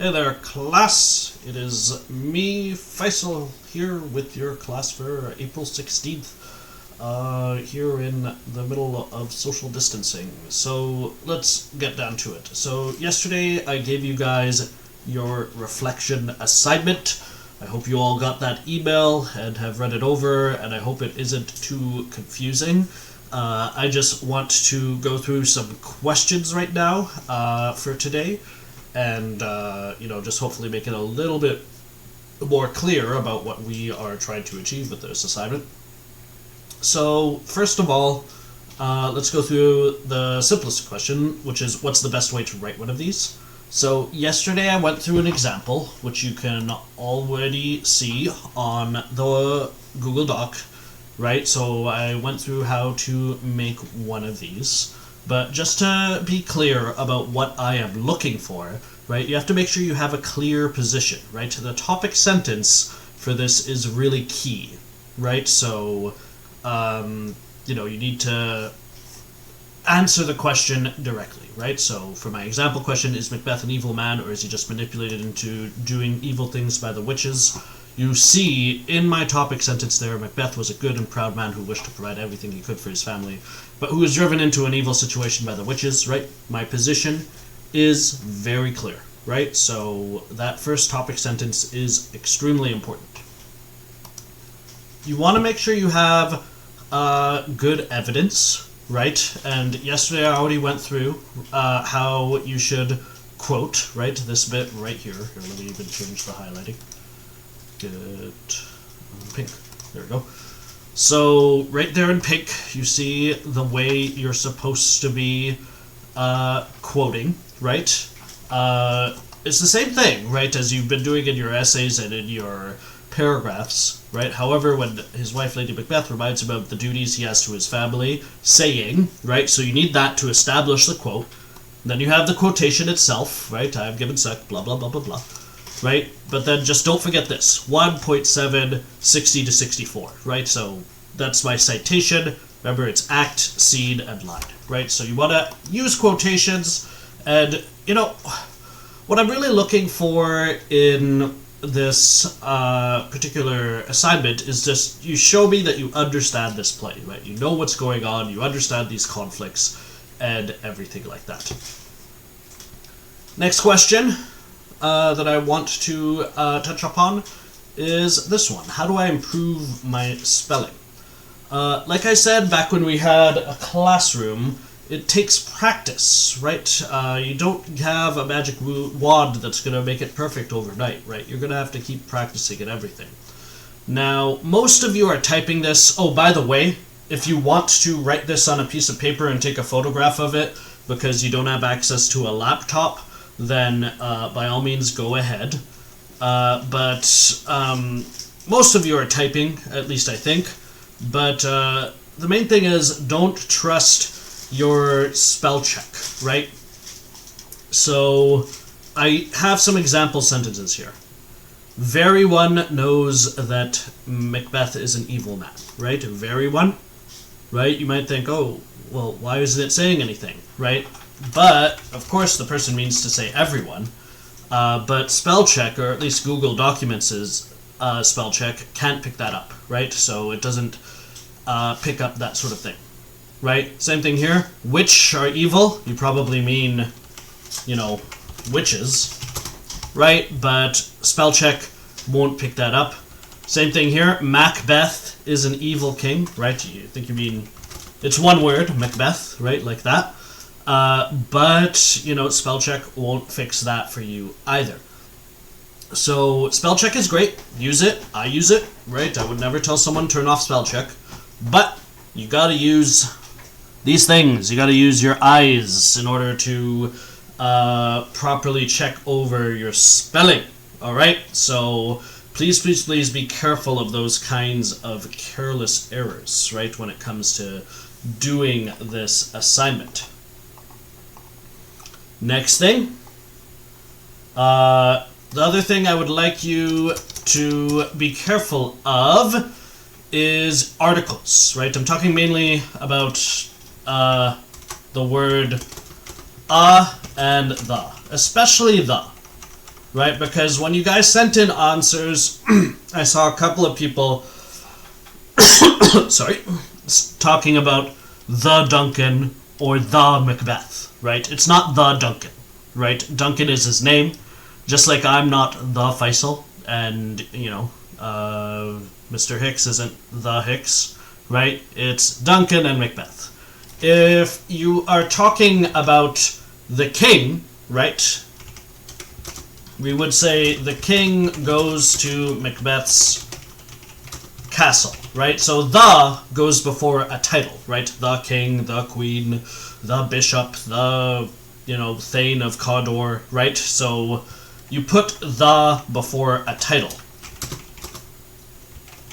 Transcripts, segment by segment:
Hey there, class. It is me, Faisal, here with your class for April 16th, here in the middle of social distancing. So let's get down to it. So yesterday I gave you guys your reflection assignment. I hope you all got that email and have read it over, and I hope it isn't too confusing. I just want to go through some questions right now for today, and just hopefully make it a little bit more clear about what we are trying to achieve with this assignment. So first of all, let's go through the simplest question, which is what's the best way to write one of these? So yesterday I went through an example, which you can already see on the Google Doc, right? So I went through how to make one of these. But just to be clear about what I am looking for, right, you have to make sure you have a clear position, right? The topic sentence for this is really key, right? So, you need to answer the question directly, right? So for my example question, is Macbeth an evil man, or is he just manipulated into doing evil things by the witches? You see in my topic sentence there, Macbeth was a good and proud man who wished to provide everything he could for his family, but who was driven into an evil situation by the witches, right? My position is very clear, right? So that first topic sentence is extremely important. You want to make sure you have good evidence, right? And yesterday I already went through how you should quote, right? This bit right here. Here, let me even change the highlighting. Get pink. There we go. So right there in pink, you see the way you're supposed to be quoting, right? It's the same thing, right, as you've been doing in your essays and in your paragraphs, right? However, when his wife, Lady Macbeth, reminds him of the duties he has to his family, saying, right, so you need that to establish the quote. Then you have the quotation itself, right? I have given sec, blah, blah, blah, blah, blah. Right? But then just don't forget this, 1.7, 60 to 64, right? So that's my citation. Remember, it's act, scene, and line, right? So you want to use quotations, and, what I'm really looking for in this particular assignment is just you show me that you understand this play, right? You know what's going on, you understand these conflicts, and everything like that. Next question that I want to touch upon is this one. How do I improve my spelling? Like I said back when we had a classroom, it takes practice, right? You don't have a magic wand that's going to make it perfect overnight, right? You're going to have to keep practicing and everything. Now, most of you are typing this. Oh, by the way, if you want to write this on a piece of paper and take a photograph of it because you don't have access to a laptop, then by all means go ahead. But most of you are typing, at least I think. But the main thing is don't trust your spell check, right? So I have some example sentences here. Very one knows that Macbeth is an evil man, right? Very one, right? You might think, oh, well, why isn't it saying anything, right? But, of course, the person means to say everyone. But spell check, or at least Google Documents' spell check, can't pick that up, right? So it doesn't pick up that sort of thing, right? Same thing here. Which are evil? You probably mean, witches, right? But spell check won't pick that up. Same thing here. Macbeth is an evil king, right? You think you mean, it's one word, Macbeth, right? Like that. But, spell check won't fix that for you either. So, spell check is great. Use it. I use it, right? I would never tell someone turn off spell check. But you gotta use these things. You gotta use your eyes in order to properly check over your spelling. Alright? So, please, please, please be careful of those kinds of careless errors, right? When it comes to doing this assignment. Next thing, the other thing I would like you to be careful of is articles, right? I'm talking mainly about the word and the, especially the. right? Because when you guys sent in answers, I saw a couple of people, sorry, talking about the Duncan or the Macbeth, right? It's not the Duncan, right? Duncan is his name, just like I'm not the Faisal, and, Mr. Hicks isn't the Hicks, right? It's Duncan and Macbeth. If you are talking about the king, right, we would say the king goes to Macbeth's castle, right? So the goes before a title, right? The king, the queen, the bishop, the, Thane of Cawdor, right? So you put the before a title.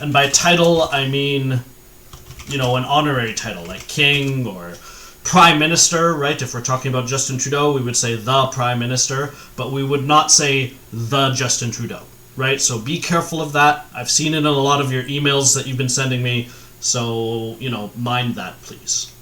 And by title, I mean, an honorary title, like king or prime minister, right? If we're talking about Justin Trudeau, we would say the prime minister, but we would not say the Justin Trudeau, right? So be careful of that. I've seen it in a lot of your emails that you've been sending me, so, mind that, please.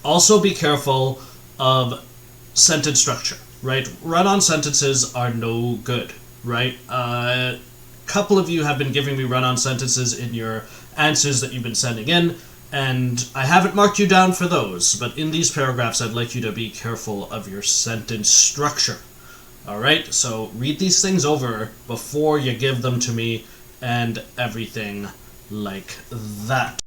Also be careful of sentence structure, right? Run-on sentences are no good, right? A couple of you have been giving me run-on sentences in your answers that you've been sending in, and I haven't marked you down for those, but in these paragraphs I'd like you to be careful of your sentence structure. Alright, so read these things over before you give them to me and everything like that.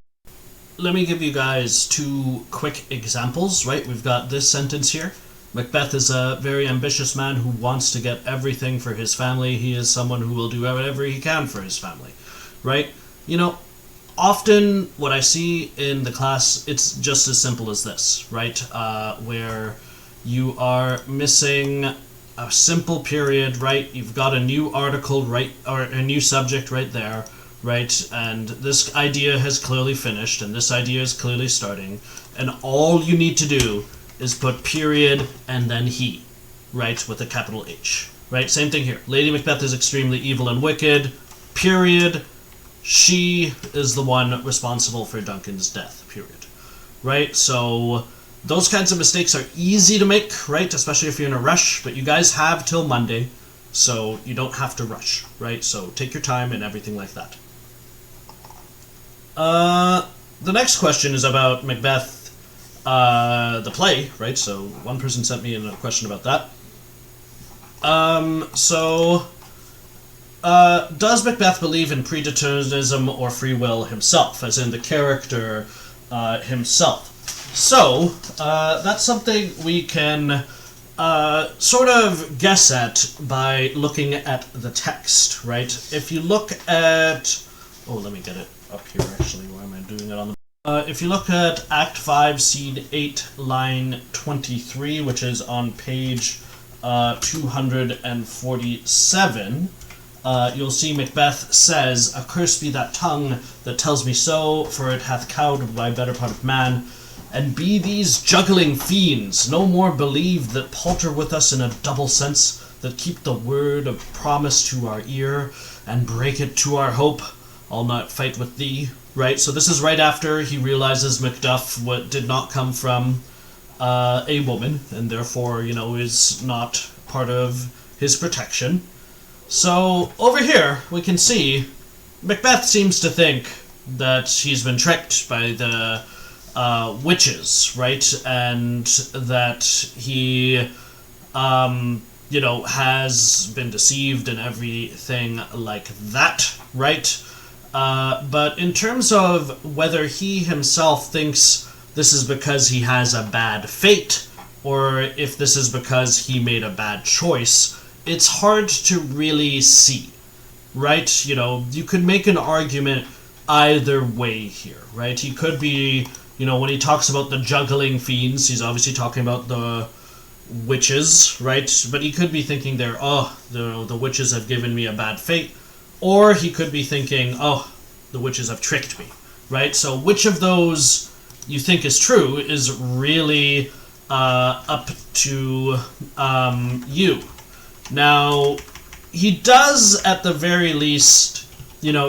Let me give you guys two quick examples, right? We've got this sentence here. Macbeth is a very ambitious man who wants to get everything for his family. He is someone who will do whatever he can for his family, right? Often what I see in the class, it's just as simple as this, right? Where you are missing a simple period, right? You've got a new article, right, or a new subject right there, right? And this idea has clearly finished, and this idea is clearly starting, and all you need to do is put period and then he, right, with a capital H, right? Same thing here. Lady Macbeth is extremely evil and wicked, period. She is the one responsible for Duncan's death, period. Right? So those kinds of mistakes are easy to make, right? Especially if you're in a rush, but you guys have till Monday, so you don't have to rush, right? So take your time and everything like that. The next question is about Macbeth, the play, right? So one person sent me in a question about that. Does Macbeth believe in predeterminism or free will himself, as in the character himself? So, that's something we can sort of guess at by looking at the text, right? If you look at... Oh, let me get it up here, actually. Why am I doing it on the... if you look at Act 5, Scene 8, line 23, which is on page 247... you'll see Macbeth says, "Accursed be that tongue that tells me so, for it hath cowed my better part of man. And be these juggling fiends no more believed that palter with us in a double sense, that keep the word of promise to our ear, and break it to our hope. I'll not fight with thee." Right? So this is right after he realizes Macduff did not come from a woman, and therefore, is not part of his protection. So, over here, we can see Macbeth seems to think that he's been tricked by the witches, right? And that he, has been deceived and everything like that, right? But in terms of whether he himself thinks this is because he has a bad fate, or if this is because he made a bad choice, it's hard to really see, right? You could make an argument either way here, right? He could be, when he talks about the juggling fiends, he's obviously talking about the witches, right? But he could be thinking there, the witches have given me a bad fate. Or he could be thinking, the witches have tricked me, right? So which of those you think is true is really up to you. Now, he does, at the very least,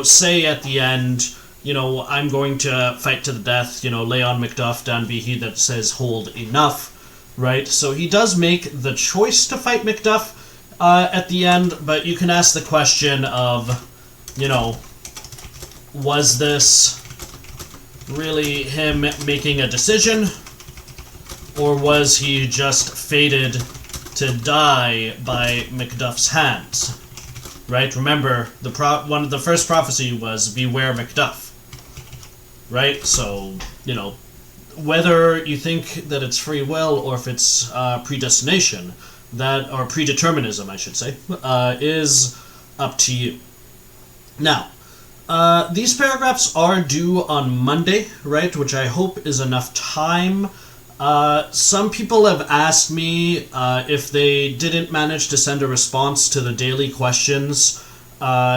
say at the end, I'm going to fight to the death, lay on Macduff, down be he that says hold enough, right? So he does make the choice to fight Macduff, at the end, but you can ask the question of, you know, was this really him making a decision, or was he just fated to die by Macduff's hands? Right? Remember, one of the first prophecy was beware Macduff. Right? So, you know, whether you think that it's free will or if it's predestination, or predeterminism, I should say, is up to you. Now, these paragraphs are due on Monday, right? Which I hope is enough time. Some people have asked me if they didn't manage to send a response to the daily questions,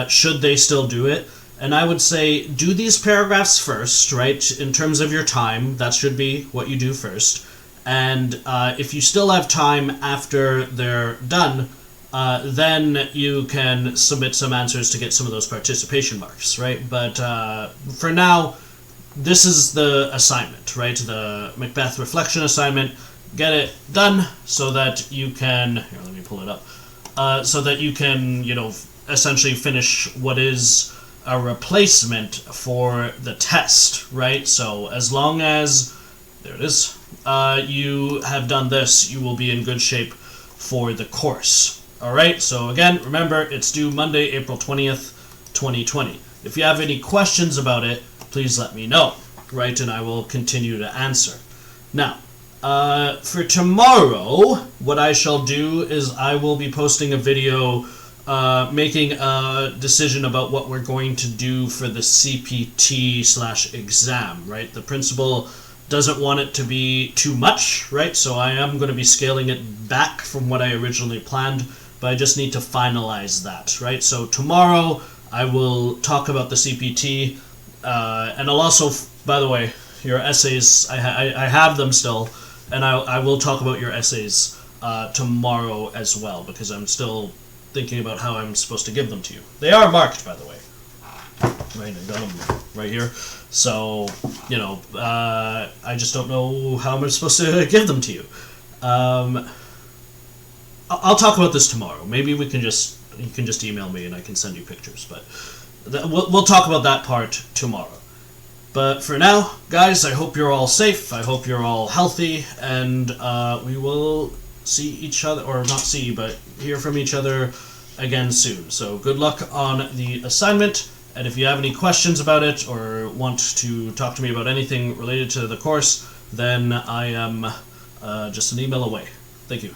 should they still do it? And I would say do these paragraphs first, right? In terms of your time, that should be what you do first. And if you still have time after they're done, then you can submit some answers to get some of those participation marks, right? But for now, this is the assignment, right? The Macbeth reflection assignment. Get it done so that you can... Here, let me pull it up. So that you can, you know, essentially finish what is a replacement for the test, right? So as long as... There it is. You have done this, you will be in good shape for the course. Alright, so again, remember, it's due Monday, April 20th, 2020. If you have any questions about it, please let me know, right, and I will continue to answer. Now, for tomorrow, what I shall do is I will be posting a video making a decision about what we're going to do for the CPT/exam, right? The principal doesn't want it to be too much, right? So I am going to be scaling it back from what I originally planned, but I just need to finalize that, right? So tomorrow I will talk about the CPT, and I'll also, by the way, your essays, I have them still, and I will talk about your essays tomorrow as well, because I'm still thinking about how I'm supposed to give them to you. They are marked, by the way. Right, I got them right here. So, you know, I just don't know how I'm supposed to give them to you. I'll talk about this tomorrow. Maybe you can just email me and I can send you pictures. But we'll talk about that part tomorrow. But for now, guys, I hope you're all safe. I hope you're all healthy, and we will see each other, or not see, but hear from each other again soon. So good luck on the assignment. And if you have any questions about it or want to talk to me about anything related to the course, then I am just an email away. Thank you.